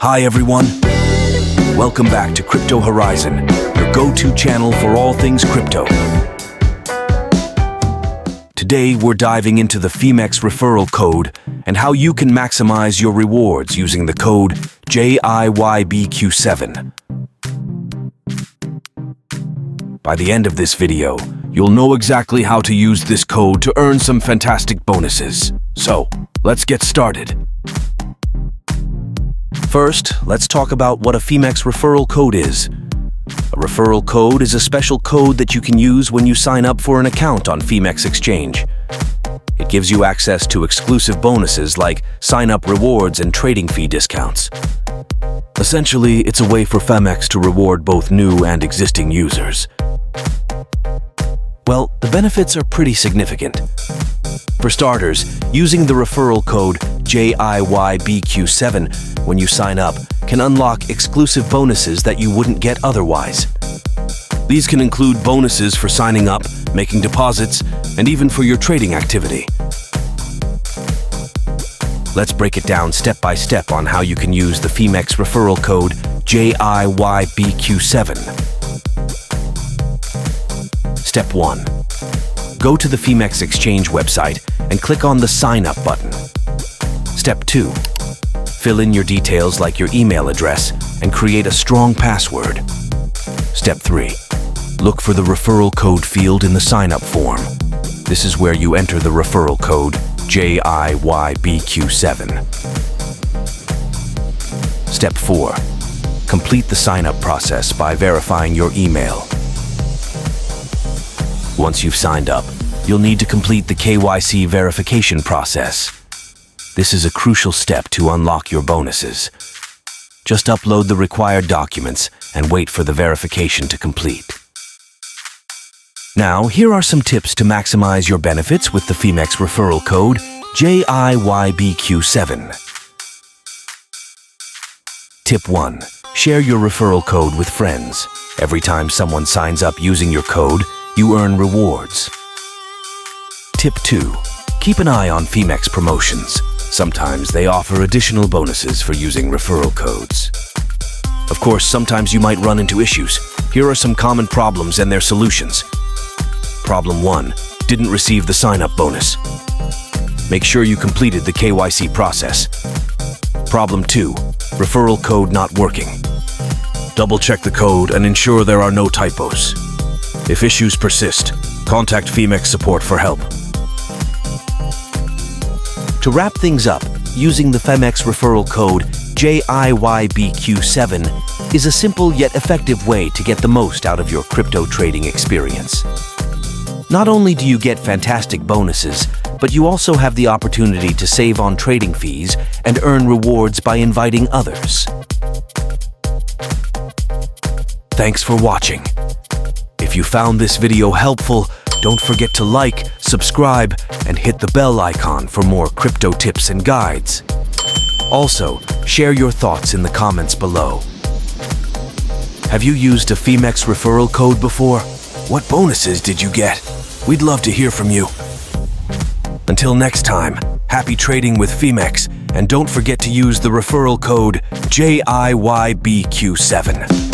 Hi everyone, welcome back to Crypto Horizon, your go-to channel for all things crypto. Today we're diving into the Phemex Referral code and how you can maximize your rewards using the code JIYBQ7. By the end of this video, you'll know exactly how to use this code to earn some fantastic bonuses. So, let's get started. First, let's talk about what a Phemex Referral code is. A referral code is a special code that you can use when you sign up for an account on Phemex Exchange. It gives you access to exclusive bonuses like sign-up rewards and trading fee discounts. Essentially, it's a way for Phemex to reward both new and existing users. Well, the benefits are pretty significant. For starters, using the referral code JIYBQ7 when you sign up can unlock exclusive bonuses that you wouldn't get otherwise. These can include bonuses for signing up, making deposits, and even for your trading activity. Let's break it down step by step on how you can use the Phemex referral code JIYBQ7. Step 1. Go to the Phemex Exchange website and click on the Sign Up button. Step 2. Fill in your details like your email address and create a strong password. Step 3. Look for the referral code field in the sign-up form. This is where you enter the referral code JIYBQ7. Step 4. Complete the sign-up process by verifying your email. Once you've signed up, you'll need to complete the KYC verification process. This is a crucial step to unlock your bonuses. Just upload the required documents and wait for the verification to complete. Now, here are some tips to maximize your benefits with the Phemex referral code JIYBQ7. Tip 1. Share your referral code with friends. Every time someone signs up using your code, you earn rewards. Tip 2. Keep an eye on Phemex promotions. Sometimes they offer additional bonuses for using referral codes. Of course, sometimes you might run into issues. Here are some common problems and their solutions. Problem 1. Didn't receive the sign-up bonus. Make sure you completed the KYC process. Problem 2. Referral code not working. Double-check the code and ensure there are no typos. If issues persist, contact Phemex support for help. To wrap things up, using the Phemex referral code JIYBQ7 is a simple yet effective way to get the most out of your crypto trading experience. Not only do you get fantastic bonuses, but you also have the opportunity to save on trading fees and earn rewards by inviting others. Thanks for watching. If you found this video helpful, don't forget to like, subscribe, and hit the bell icon for more crypto tips and guides. Also, share your thoughts in the comments below. Have you used a Phemex referral code before? What bonuses did you get? We'd love to hear from you. Until next time, happy trading with Phemex, and don't forget to use the referral code JIYBQ7.